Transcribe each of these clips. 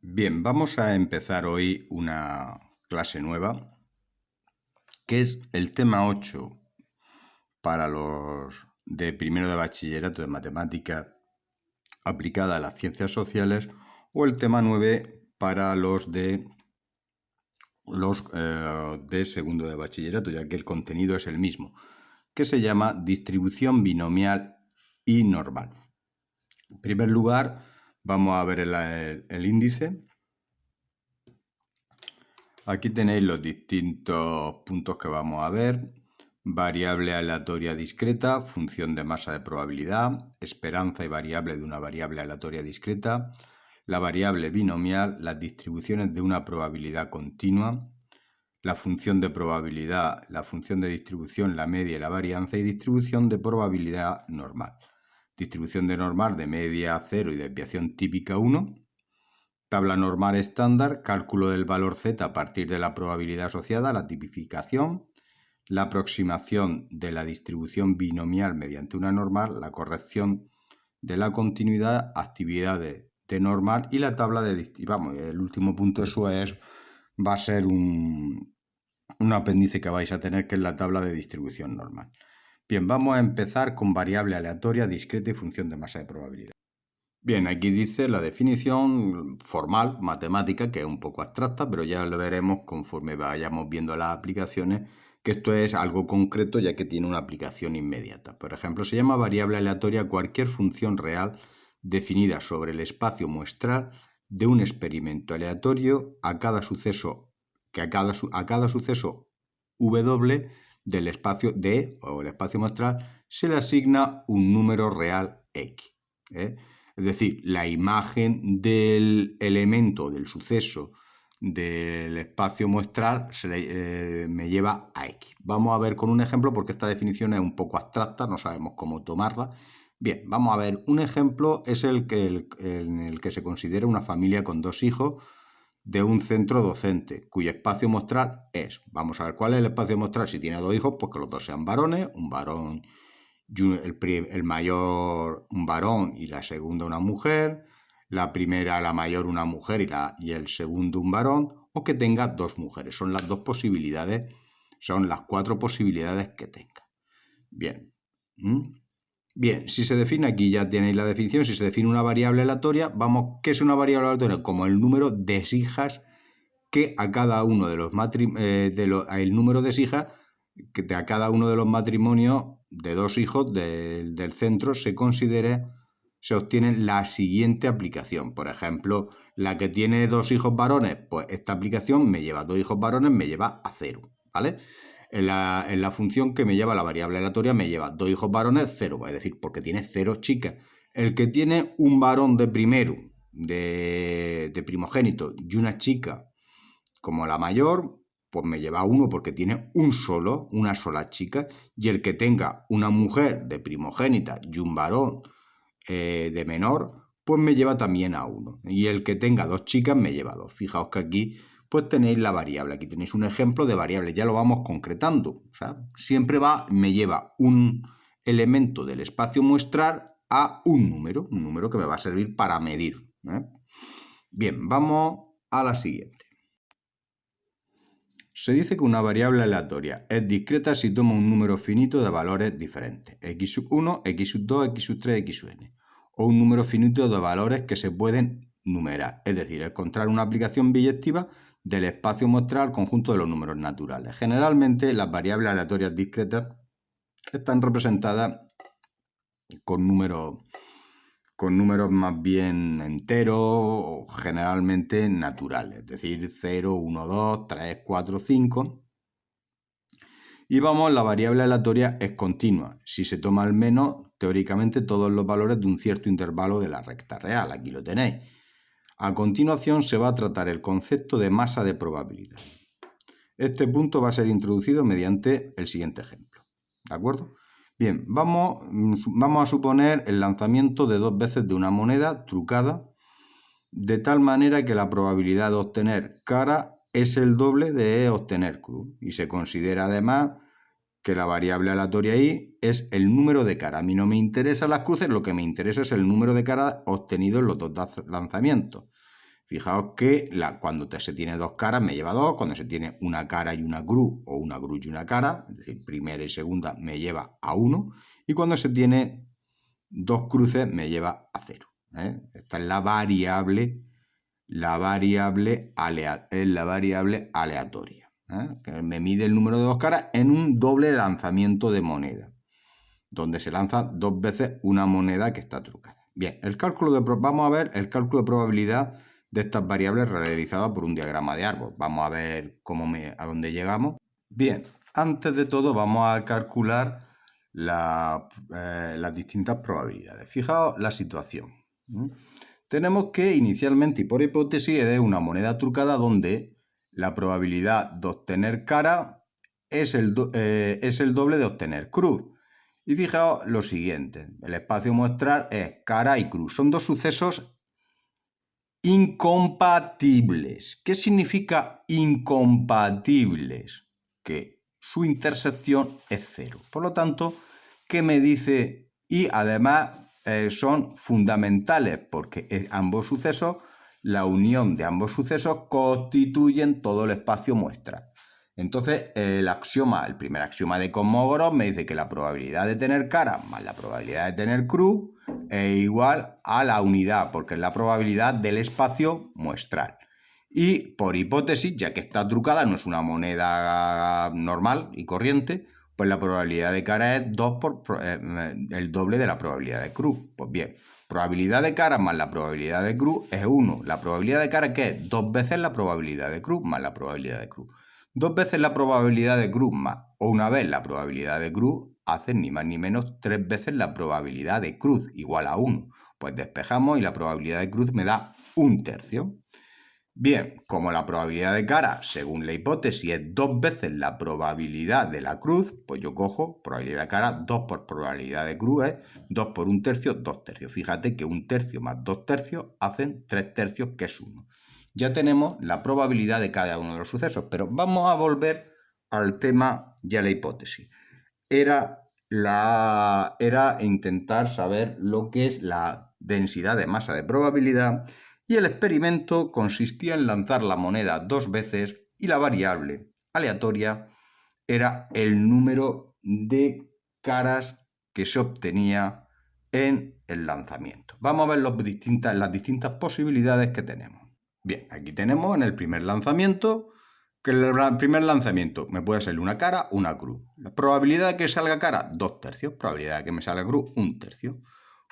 Bien, vamos a empezar hoy una clase nueva, que es el tema 8 para los de primero de bachillerato de matemática aplicada a las ciencias sociales, o el tema 9 para los de segundo de bachillerato, ya que el contenido es el mismo, que se llama distribución binomial y normal. En primer lugar, vamos a ver el índice. Aquí tenéis los distintos puntos que vamos a ver. Variable aleatoria discreta, función de masa de probabilidad, esperanza y variable de una variable aleatoria discreta, la variable binomial, las distribuciones de una probabilidad continua, la función de probabilidad, la función de distribución, la media y la varianza, y distribución de probabilidad normal. Distribución de normal de media 0 y desviación típica 1. Tabla normal estándar, cálculo del valor z a partir de la probabilidad asociada, la tipificación, la aproximación de la distribución binomial mediante una normal, la corrección de la continuidad, actividades de normal y la tabla de... Vamos, el último punto eso va a ser un apéndice que vais a tener, que es la tabla de distribución normal. Bien, vamos a empezar con variable aleatoria, discreta y función de masa de probabilidad. Bien, aquí dice la definición formal, matemática, que es un poco abstracta, pero ya lo veremos conforme vayamos viendo las aplicaciones, que esto es algo concreto ya que tiene una aplicación inmediata. Por ejemplo, se llama variable aleatoria cualquier función real definida sobre el espacio muestral de un experimento aleatorio a cada suceso, que a cada suceso W del espacio D o el espacio muestral se le asigna un número real X. Es decir, la imagen del elemento, del suceso, del espacio muestral me lleva a X. Vamos a ver con un ejemplo porque esta definición es un poco abstracta, no sabemos cómo tomarla. Bien, vamos a ver, un ejemplo es en el que se considera una familia con dos hijos de un centro docente, cuyo espacio muestral es, vamos a ver cuál es el espacio muestral si tiene dos hijos, pues que los dos sean varones, un varón el mayor un varón y la segunda una mujer, la primera, la mayor, una mujer y el segundo un varón, o que tenga dos mujeres. Son las dos posibilidades, son las cuatro posibilidades que tenga. Bien. Bien, si se define, aquí ya tenéis la definición, si se define una variable aleatoria, vamos, ¿qué es una variable aleatoria? Como el número de hijas que a cada uno de los el número de hijas que a cada uno de los matrimonios de dos hijos del centro se obtiene la siguiente aplicación. Por ejemplo, la que tiene dos hijos varones, pues esta aplicación me lleva dos hijos varones, me lleva a 0, ¿vale? En la función que me lleva la variable aleatoria me lleva dos hijos varones, 0, es decir, porque tiene 0 chicas. El que tiene un varón de primero, de primogénito, y una chica como la mayor, pues me lleva 1 porque tiene una sola chica, y el que tenga una mujer de primogénita y un varón de menor, pues me lleva también a 1. Y el que tenga dos chicas me lleva 2. Fijaos que aquí pues tenéis la variable, aquí tenéis un ejemplo de variable, ya lo vamos concretando. O sea, siempre me lleva un elemento del espacio muestral a un número que me va a servir para medir. Bien, vamos a la siguiente. Se dice que una variable aleatoria es discreta si toma un número finito de valores diferentes, x1, x2, x3, xn, o un número finito de valores que se pueden numerar, es decir, encontrar una aplicación biyectiva del espacio muestral al conjunto de los números naturales. Generalmente las variables aleatorias discretas están representadas con números más bien enteros o generalmente naturales, es decir, 0, 1, 2, 3, 4, 5. Y vamos, la variable aleatoria es continua. Si se toma al menos, teóricamente, todos los valores de un cierto intervalo de la recta real. Aquí lo tenéis. A continuación se va a tratar el concepto de masa de probabilidad. Este punto va a ser introducido mediante el siguiente ejemplo. ¿De acuerdo? Bien, vamos a suponer el lanzamiento de 2 veces de una moneda trucada, de tal manera que la probabilidad de obtener cara es el doble de obtener cruz. Y se considera además que la variable aleatoria ahí es el número de cara. A mí no me interesan las cruces, lo que me interesa es el número de cara obtenido en los dos lanzamientos. Fijaos que cuando se tiene dos caras me lleva 2, cuando se tiene una cara y una cruz, o una cruz y una cara, es decir, primera y segunda, me lleva a 1, y cuando se tiene dos cruces me lleva a 0. Esta es la variable aleatoria, que me mide el número de dos caras en un doble lanzamiento de moneda, donde se lanza dos veces una moneda que está trucada. Bien, vamos a ver el cálculo de probabilidad de estas variables realizado por un diagrama de árbol. Vamos a ver a dónde llegamos. Bien, antes de todo vamos a calcular las distintas probabilidades. Fijaos la situación. Tenemos que inicialmente y por hipótesis es una moneda trucada donde la probabilidad de obtener cara es el doble de obtener cruz. Y fijaos lo siguiente, el espacio muestral es cara y cruz. Son dos sucesos incompatibles. ¿Qué significa incompatibles? Que su intersección es 0. Por lo tanto, ¿qué me dice? Y además son fundamentales porque ambos sucesos, la unión de ambos sucesos constituyen todo el espacio muestral. Entonces, el primer axioma de Cosmógoros me dice que la probabilidad de tener cara más la probabilidad de tener cruz es igual a la unidad, porque es la probabilidad del espacio muestral. Y por hipótesis, ya que está trucada, no es una moneda normal y corriente, pues la probabilidad de cara es 2 por el doble de la probabilidad de cruz. Pues bien, probabilidad de cara más la probabilidad de cruz es 1. La probabilidad de cara, ¿qué es? 2 veces la probabilidad de cruz más la probabilidad de cruz. 2 veces la probabilidad de cruz más o una vez la probabilidad de cruz hacen ni más ni menos 3 veces la probabilidad de cruz, igual a 1. Pues despejamos y la probabilidad de cruz me da 1/3. Bien, como la probabilidad de cara, según la hipótesis, es 2 veces la probabilidad de la cruz, pues yo cojo probabilidad de cara, 2 por probabilidad de cruz es 2 por 1/3, 2/3. Fíjate que 1/3 más 2/3 hacen 3/3, que es 1. Ya tenemos la probabilidad de cada uno de los sucesos, pero vamos a volver al tema y a la hipótesis. Era intentar saber lo que es la densidad de masa de probabilidad, y el experimento consistía en lanzar la moneda 2 veces y la variable aleatoria era el número de caras que se obtenía en el lanzamiento. Vamos a ver las distintas posibilidades que tenemos. Bien, aquí tenemos en el primer lanzamiento que el primer lanzamiento me puede salir una cara, una cruz. La probabilidad de que salga cara, 2/3. Probabilidad de que me salga cruz, 1/3.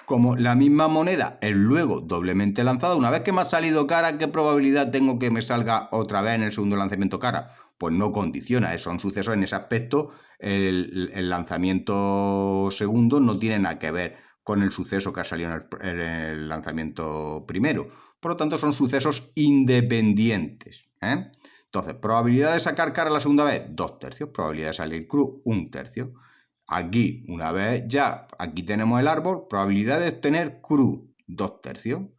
Como la misma moneda es luego doblemente lanzada, una vez que me ha salido cara, ¿qué probabilidad tengo que me salga otra vez en el segundo lanzamiento cara? Pues no condiciona, son sucesos en ese aspecto. El lanzamiento segundo no tiene nada que ver con el suceso que ha salido en el lanzamiento primero. Por lo tanto, son sucesos independientes. Entonces, probabilidad de sacar cara la segunda vez, 2/3. Probabilidad de salir cruz, 1/3. Aquí, una vez ya, aquí tenemos el árbol, probabilidad de tener cruz, 2/3.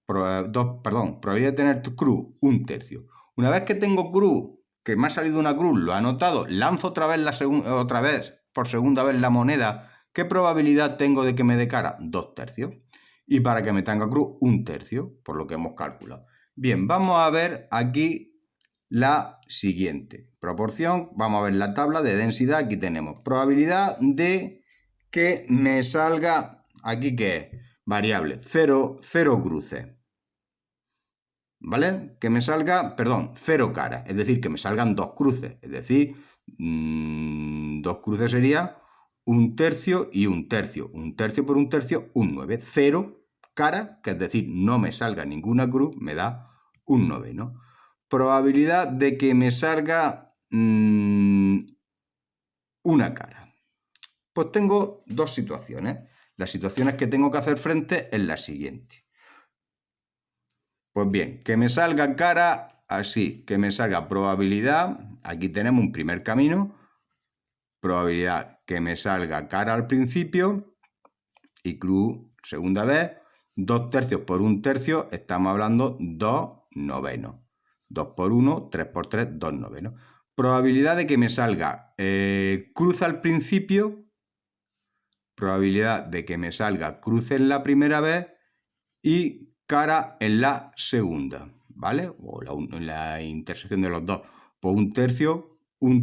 Probabilidad de tener cruz, 1/3. Una vez que tengo cruz, que me ha salido una cruz, lo he anotado, lanzo otra vez por segunda vez la moneda. ¿Qué probabilidad tengo de que me dé cara? 2/3. Y para que me tenga cruz, 1/3, por lo que hemos calculado. Bien, vamos a ver aquí la siguiente proporción. Vamos a ver la tabla de densidad. Aquí tenemos probabilidad de que me salga, aquí que es variable, 0 cruces. ¿Vale? Que me salga, 0 caras, es decir, que me salgan 2 cruces, es decir, 2 cruces sería 1/3 y 1/3. 1/3 por 1/3, 9. 0 caras, que es decir, no me salga ninguna cruz, me da 1/9. Probabilidad de que me salga una cara. Pues tengo dos situaciones. Las situaciones que tengo que hacer frente es la siguiente. Pues bien, que me salga cara así, que me salga probabilidad, aquí tenemos un primer camino, probabilidad que me salga cara al principio y cruz segunda vez, 2/3 por 1/3, estamos hablando 2/9. 2 por 1, 3 por 3, 2/9. Probabilidad de que me salga cruz al principio, probabilidad de que me salga cruz en la primera vez y cara en la segunda, ¿vale? O la intersección de los dos. Pues un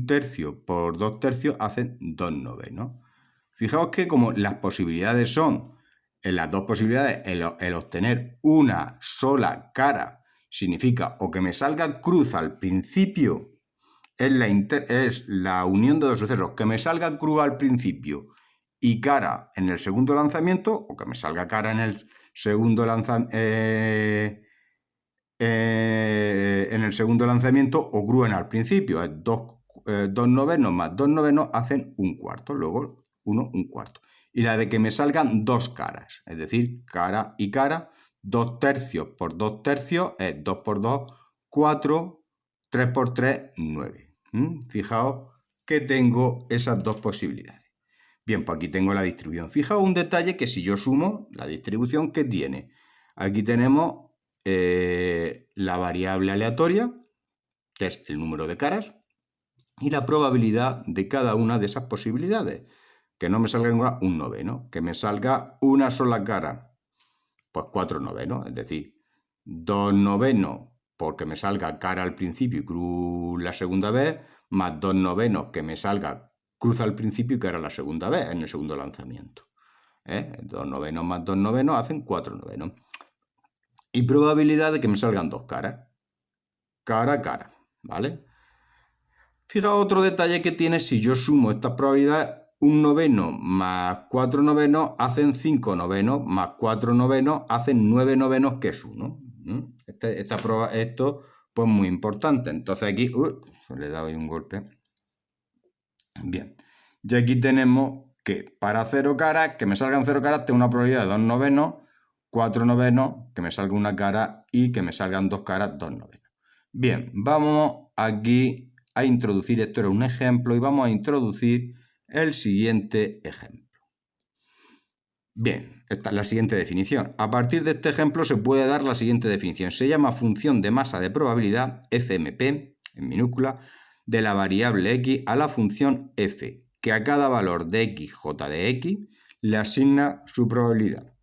tercio por 2 tercios hacen 2/9. Fijaos que como las posibilidades son, en las dos posibilidades, el obtener una sola cara significa o que me salga cruz al principio, es la unión de dos sucesos, que me salga cruz al principio y cara en el segundo lanzamiento, o que me salga cara en el segundo lanzamiento o cruz al principio. Es 2/9 más 2/9 hacen 1/4, luego 1 1/4. Y la de que me salgan dos caras, es decir, cara y cara, 2 tercios por 2 tercios es 2 por 2, 4, 3 por 3, 9. Fijaos que tengo esas dos posibilidades. Bien, pues aquí tengo la distribución. Fijaos un detalle que si yo sumo la distribución que tiene. Aquí tenemos la variable aleatoria, que es el número de caras, y la probabilidad de cada una de esas posibilidades. Que no me salga ninguna, 1/9. Que me salga una sola cara, pues 4/9. Es decir, 2/9 porque me salga cara al principio y cruz la segunda vez, más 2/9 que me salga cruz al principio y cara la segunda vez en el segundo lanzamiento. 2/9 más 2/9 hacen 4/9. Y probabilidad de que me salgan dos caras. Cara a cara, ¿vale? Fijaos otro detalle que tiene, si yo sumo estas probabilidades, 1/9 más 4/9 hacen 5/9, más 4/9 hacen 9/9, que es 1. Esto, pues muy importante. Entonces aquí, se le he dado ahí un golpe. Bien, y aquí tenemos que para 0 caras, que me salgan 0 caras, tengo una probabilidad de 2/9, 4/9, que me salga una cara y que me salgan dos caras, 2/9. Bien, vamos aquí a introducir, esto era un ejemplo, y vamos a introducir el siguiente ejemplo. Bien, esta es la siguiente definición. A partir de este ejemplo se puede dar la siguiente definición. Se llama función de masa de probabilidad, FMP, en minúscula, de la variable x a la función f, que a cada valor de x, j de x, le asigna su probabilidad.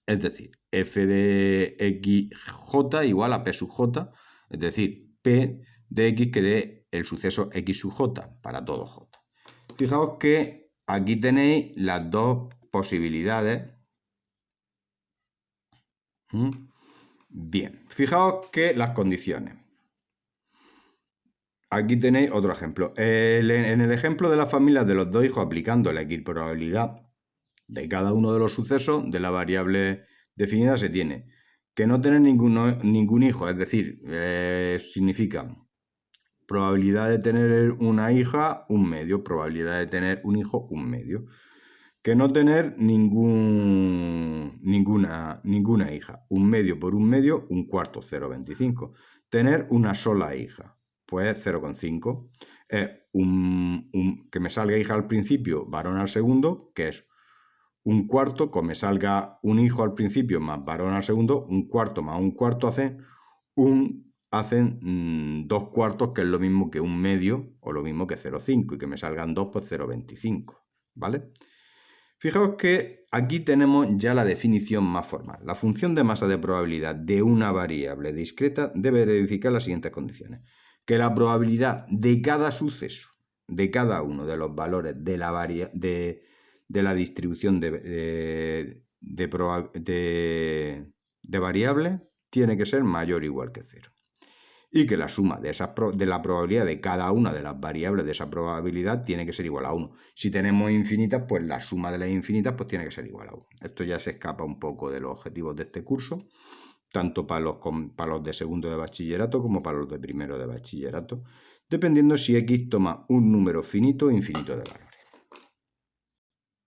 Es decir, f de x, j igual a p sub j, es decir, p de x que dé el suceso x sub j para todo j. Fijaos que aquí tenéis las dos posibilidades. Bien, fijaos que las condiciones. Aquí tenéis otro ejemplo. En el ejemplo de las familias de los dos hijos, aplicando la equiprobabilidad de cada uno de los sucesos de la variable definida, se tiene que no tener ningún hijo, es decir, significa probabilidad de tener una hija, 1/2, probabilidad de tener un hijo, 1/2. Que no tener ninguna hija, 1/2 por 1/2, 1/4, 0,25. Tener una sola hija, pues 0,5. Que me salga hija al principio, varón al segundo, que es 1/4, que me salga un hijo al principio más varón al segundo, 1/4 más 1/4 hacen 2/4, que es lo mismo que 1/2 o lo mismo que 0,5, y que me salgan 2, pues 0,25, ¿vale? Fijaos que aquí tenemos ya la definición más formal. La función de masa de probabilidad de una variable discreta debe verificar las siguientes condiciones. Que la probabilidad de cada suceso, de cada uno de los valores de la distribución de variables tiene que ser mayor o igual que 0. Y que la suma de la probabilidad de cada una de las variables de esa probabilidad tiene que ser igual a 1. Si tenemos infinitas, pues la suma de las infinitas pues tiene que ser igual a 1. Esto ya se escapa un poco de los objetivos de este curso, tanto para los de segundo de bachillerato como para los de primero de bachillerato, dependiendo si x toma un número finito o infinito de valores.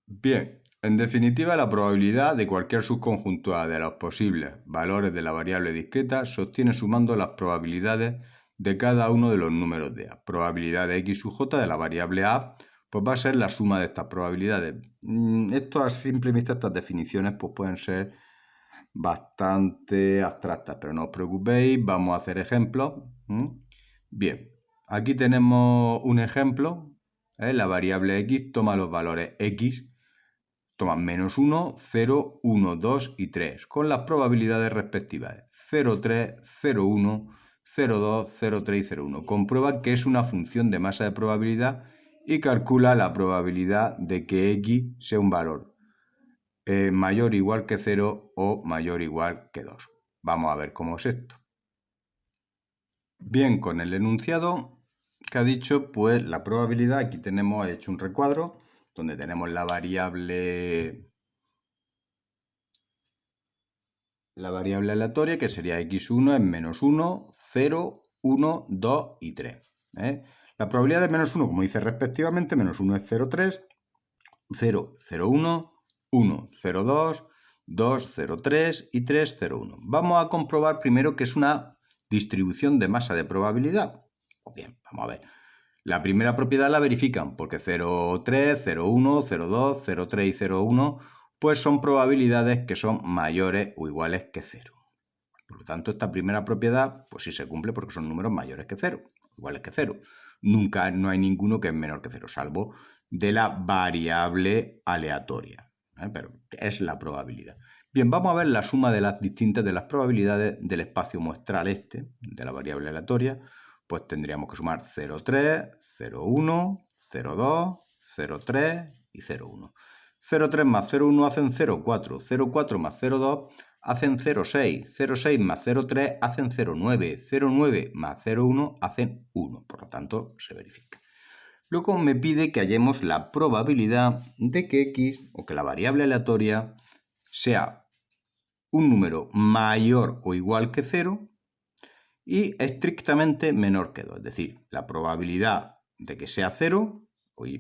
Bien, en definitiva, la probabilidad de cualquier subconjunto A de los posibles valores de la variable discreta se obtiene sumando las probabilidades de cada uno de los números de A. Probabilidad de x sub j de la variable A, pues va a ser la suma de estas probabilidades. Esto a simple vista, estas definiciones pues pueden ser bastante abstractas, pero no os preocupéis, vamos a hacer ejemplos. Bien, aquí tenemos un ejemplo. La variable x toma los valores x Toma, menos 1, 0, 1, 2 y 3, con las probabilidades respectivas. 0, 3, 0, 1, 0, 2, 0, 3 y 0, 1. Comprueba que es una función de masa de probabilidad y calcula la probabilidad de que X sea un valor mayor o igual que 0 o mayor o igual que 2. Vamos a ver cómo es esto. Bien, con el enunciado que ha dicho, pues la probabilidad, aquí tenemos, he hecho un recuadro donde tenemos la variable aleatoria, que sería x1 es menos 1, 0, 1, 2 y 3. La probabilidad de menos 1, como dice respectivamente, menos 1 es 0,3, 0, 0,1, 1, 0,2, 2, 0,3 y 3, 0,1. Vamos a comprobar primero que es una distribución de masa de probabilidad. Bien, vamos a ver. La primera propiedad la verifican porque 0,3, 0,1, 0,2, 0,3 y 0,1 pues son probabilidades que son mayores o iguales que 0. Por lo tanto, esta primera propiedad pues sí se cumple porque son números mayores que 0, iguales que 0. Nunca no hay ninguno que es menor que 0, salvo de la variable aleatoria, pero es la probabilidad. Bien, vamos a ver la suma de las distintas de las probabilidades del espacio muestral de la variable aleatoria. Pues tendríamos que sumar 0,3, 0,1, 0,2, 0,3 y 0,1. 0,3 más 0,1 hacen 0,4, 0,4 más 0,2 hacen 0,6, 0,6 más 0,3 hacen 0,9, 0,9 más 0,1 hacen 1, por lo tanto se verifica. Luego me pide que hallemos la probabilidad de que x, o que la variable aleatoria, sea un número mayor o igual que 0 y estrictamente menor que 2, es decir, la probabilidad de que sea 0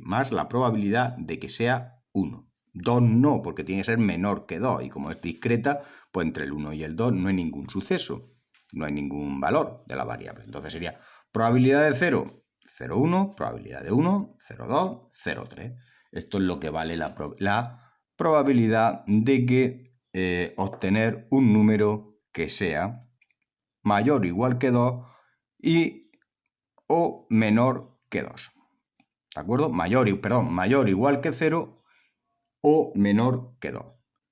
más la probabilidad de que sea 1. 2 no, porque tiene que ser menor que 2, y como es discreta, pues entre el 1 y el 2 no hay ningún suceso, no hay ningún valor de la variable. Entonces sería probabilidad de 0, 0,1, probabilidad de 1, 0,2, 0,3. Esto es lo que vale la probabilidad de que obtener un número que sea mayor o igual que 2 o menor que 2. ¿De acuerdo? Mayor o igual que 0 o menor que 2.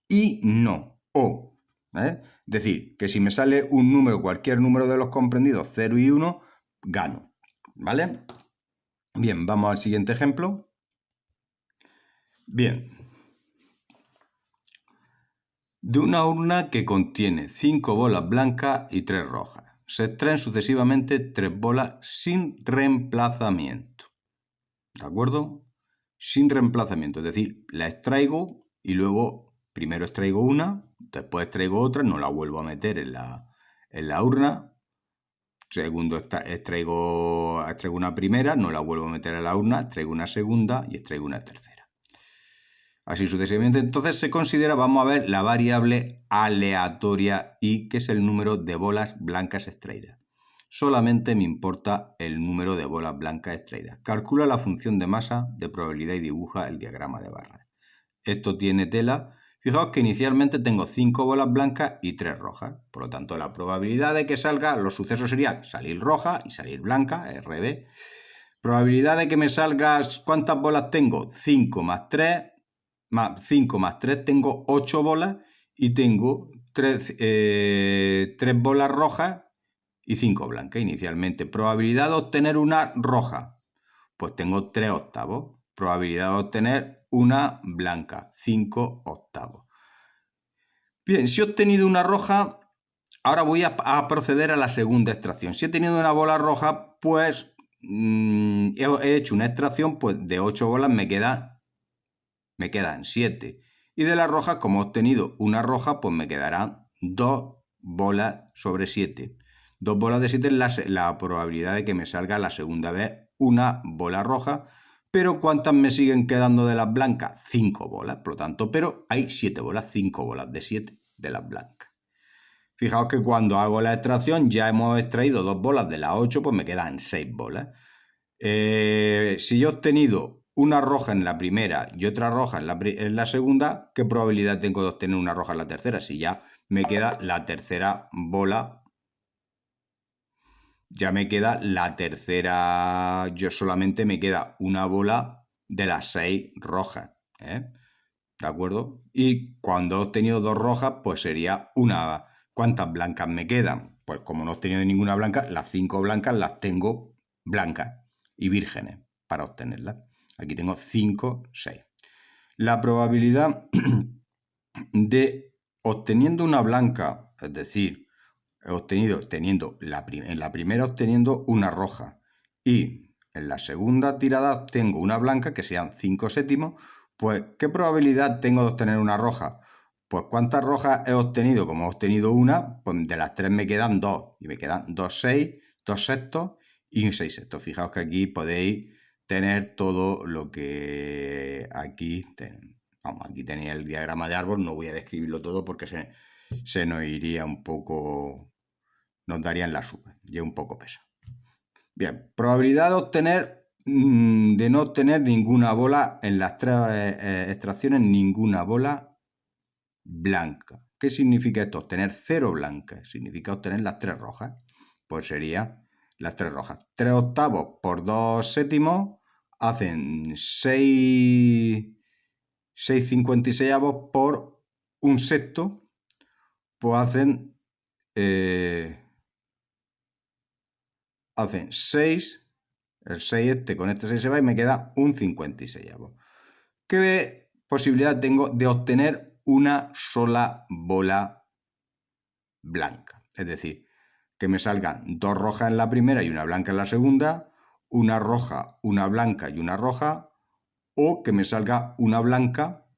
Y no, o. Es decir, que si me sale un número, cualquier número de los comprendidos 0 y 1, gano. ¿Vale? Bien, vamos al siguiente ejemplo. Bien. De una urna que contiene 5 bolas blancas y 3 rojas. Se extraen sucesivamente 3 bolas sin reemplazamiento. ¿De acuerdo? Sin reemplazamiento, es decir, la extraigo y luego primero extraigo una, después extraigo otra, no la vuelvo a meter en la urna. Segundo, extraigo una primera, no la vuelvo a meter en la urna, extraigo una segunda y extraigo una tercera. Así sucesivamente. Entonces se considera, vamos a ver, la variable aleatoria y que es el número de bolas blancas extraídas. Solamente me importa el número de bolas blancas extraídas. Calcula la función de masa, de probabilidad y dibuja el diagrama de barras. Esto tiene tela. Fijaos que inicialmente tengo 5 bolas blancas y 3 rojas. Por lo tanto, la probabilidad de que salga, los sucesos serían salir roja y salir blanca, RB. Probabilidad de que me salga, ¿cuántas bolas tengo? 5 más 3. Más 5 más 3 tengo 8 bolas y tengo 3 bolas rojas y 5 blancas inicialmente. Probabilidad de obtener una roja, pues tengo 3 octavos. Probabilidad de obtener una blanca, 5 octavos. Bien, si he obtenido una roja, ahora voy a proceder a la segunda extracción. Si he tenido una bola roja, pues he hecho una extracción, pues de 8 bolas me quedan 7. Y de las rojas, como he obtenido una roja, pues me quedarán 2 bolas sobre 7. 2 bolas de 7 es la probabilidad de que me salga la segunda vez una bola roja. Pero ¿cuántas me siguen quedando de las blancas? 5 bolas, por lo tanto, pero hay 7 bolas, 5 bolas de 7 de las blancas. Fijaos que cuando hago la extracción ya hemos extraído 2 bolas de las 8, pues me quedan 6 bolas. Si yo he obtenido una roja en la primera y otra roja en la segunda, ¿qué probabilidad tengo de obtener una roja en la tercera? Si ya me queda la tercera bola, ya me queda la tercera, yo solamente me queda una bola de las 6 rojas. ¿de acuerdo? Y cuando he obtenido 2 rojas, pues sería una. ¿Cuántas blancas me quedan? Pues como no he obtenido ninguna blanca, las 5 blancas las tengo blancas y vírgenes para obtenerlas. Aquí tengo 5, 6. La probabilidad de obteniendo una blanca, es decir, en la primera obteniendo una roja y en la segunda tirada obtengo una blanca, que sean 5 séptimos, pues ¿qué probabilidad tengo de obtener una roja? Pues ¿cuántas rojas he obtenido? Como he obtenido una, pues de las 3 me quedan 2 y me quedan 2 sextos y un 6 sextos. Fijaos que aquí podéis tener todo lo que aquí vamos, aquí tenéis el diagrama de árbol, no voy a describirlo todo porque se nos iría un poco, nos darían la sube y es un poco pesado. Bien, probabilidad de no obtener ninguna bola en las 3 extracciones, ninguna bola blanca. ¿Qué significa esto? Obtener 0 blancas, significa obtener las 3 rojas. Pues sería las 3 rojas. 3 octavos por 2 séptimos hacen 6,56avos por un sexto, pues hacen 6, el 6 con este 6 se va y me queda un 56avos. ¿Qué posibilidad tengo de obtener una sola bola blanca? Es decir, que me salgan 2 rojas en la primera y una blanca en la segunda, una roja, una blanca y una roja, o que me salga una blanca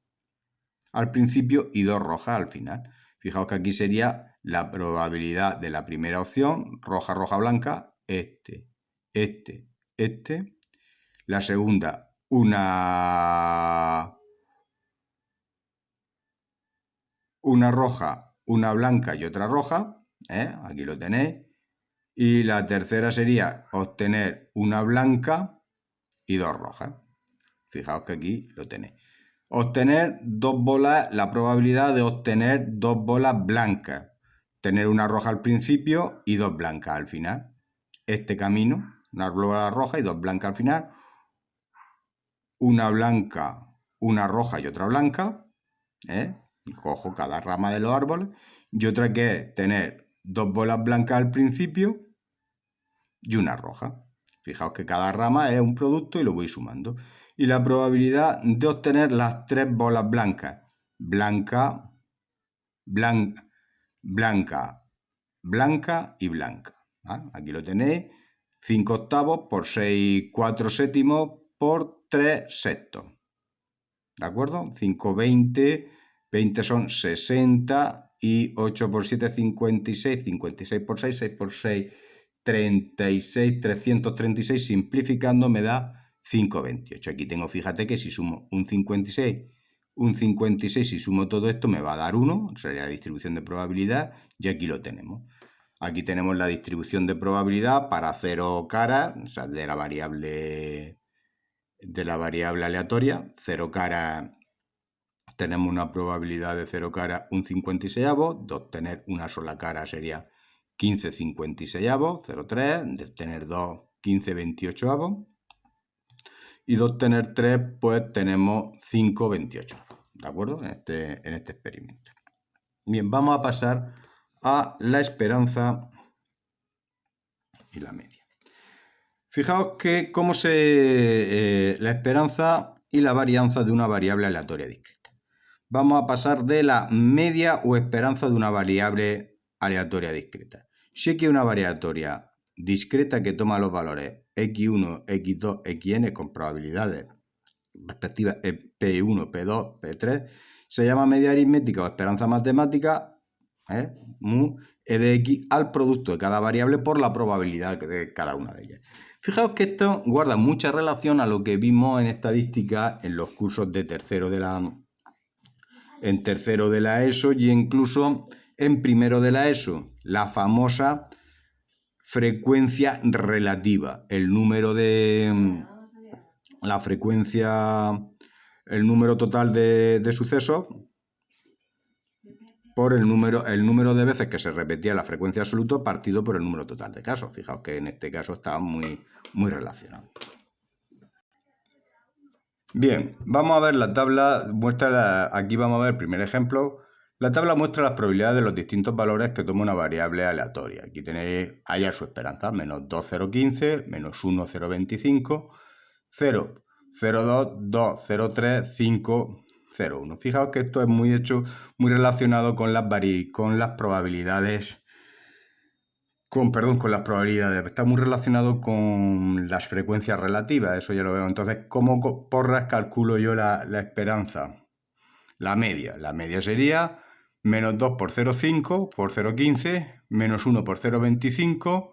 al principio y 2 rojas al final. Fijaos que aquí sería la probabilidad de la primera opción, roja, roja, blanca, este. La segunda, una roja, una blanca y otra roja, aquí lo tenéis. Y la tercera sería obtener una blanca y 2 rojas. Fijaos que aquí lo tenéis. Obtener 2 bolas, la probabilidad de obtener 2 bolas blancas. Tener una roja al principio y 2 blancas al final. Este camino, una bola roja y 2 blancas al final. Una blanca, una roja y otra blanca. Cojo cada rama de los árboles. Y otra que es tener 2 bolas blancas al principio y una roja. Fijaos que cada rama es un producto y lo voy sumando. Y la probabilidad de obtener las 3 bolas blancas. Blanca, blanca, blanca, blanca y blanca. Aquí lo tenéis. 5 octavos por 6, 4 séptimos por 3 sextos. ¿De acuerdo? 5, 20. 20 son 60 y 8 por 7, 56. 56 por 6, 6 por 6, 36, 336, simplificando me da 528. Aquí tengo, fíjate que si sumo un 56, si sumo todo esto me va a dar 1, sería la distribución de probabilidad, y aquí lo tenemos. Aquí tenemos la distribución de probabilidad para 0 caras, o sea, de la variable aleatoria. 0 caras tenemos una probabilidad de 0 caras un 56avos, de obtener una sola cara sería 15 56avos, 0,3, de obtener 2, 15 28avos, y de obtener 3, pues tenemos 5 28avos, ¿de acuerdo? En este experimento. Bien, vamos a pasar a la esperanza y la media. Fijaos que cómo la esperanza y la varianza de una variable aleatoria discreta. Vamos a pasar de la media o esperanza de una variable aleatoria discreta. Si aquí hay una variable aleatoria discreta que toma los valores x1, x2, xn con probabilidades respectivas p1, p2, p3, se llama media aritmética o esperanza matemática, mu e de x al producto de cada variable por la probabilidad de cada una de ellas. Fijaos que esto guarda mucha relación a lo que vimos en estadística en los cursos de tercero de la ESO y incluso en primero de la ESO, la famosa frecuencia relativa, el número total de sucesos por el número de veces que se repetía la frecuencia absoluta partido por el número total de casos. Fijaos que en este caso está muy, muy relacionado. Bien, vamos a ver la tabla, aquí vamos a ver el primer ejemplo. La tabla muestra las probabilidades de los distintos valores que toma una variable aleatoria. Aquí tenéis hallar su esperanza, menos 2, 0,15, menos 1, 0,25, 0, 0,2, 2, 0,3, 5, 0,1. Fijaos que esto es muy relacionado con las probabilidades, con las probabilidades. Está muy relacionado con las frecuencias relativas, eso ya lo veo. Entonces, ¿cómo porras calculo yo la esperanza? La media. La media sería menos 2 por 0,5 por 0,15, menos 1 por 0,25,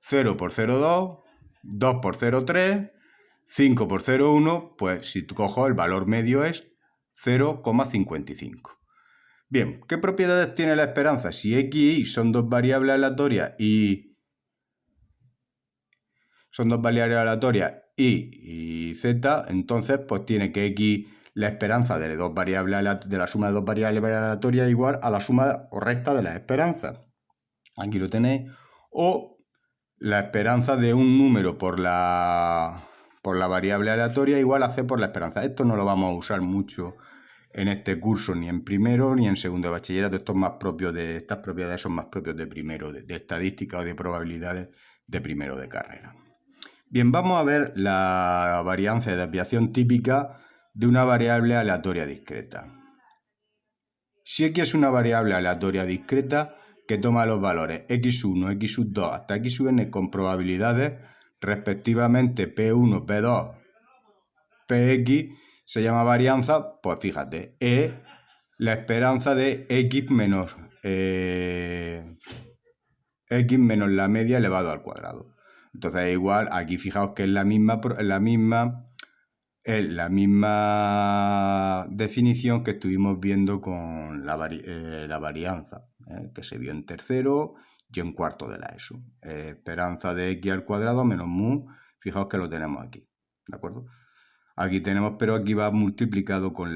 0 por 0,2, 2 por 0,3, 5 por 0,1, pues si cojo el valor medio es 0,55. Bien, ¿qué propiedades tiene la esperanza? Si x y y son dos variables aleatorias y z, entonces pues tiene que x, la esperanza de la suma de dos variables aleatorias es igual a la suma o recta de las esperanzas. Aquí lo tenéis. O la esperanza de un número por la variable aleatoria igual a c por la esperanza. Esto no lo vamos a usar mucho en este curso, ni en primero ni en segundo de bachillerato. Estas propiedades son más propios de primero, de estadística o de probabilidades de primero de carrera. Bien, vamos a ver la varianza de desviación típica de una variable aleatoria discreta. Si x es una variable aleatoria discreta que toma los valores x1, x2 hasta xn con probabilidades respectivamente p1, p2, px, se llama varianza, pues fíjate, la esperanza de x menos la media elevado al cuadrado. Entonces igual, aquí fijaos que es la misma definición que estuvimos viendo con la varianza, que se vio en tercero y en cuarto de la ESO. Esperanza de x al cuadrado menos mu, fijaos que lo tenemos aquí, ¿de acuerdo? Aquí tenemos, pero aquí va multiplicado con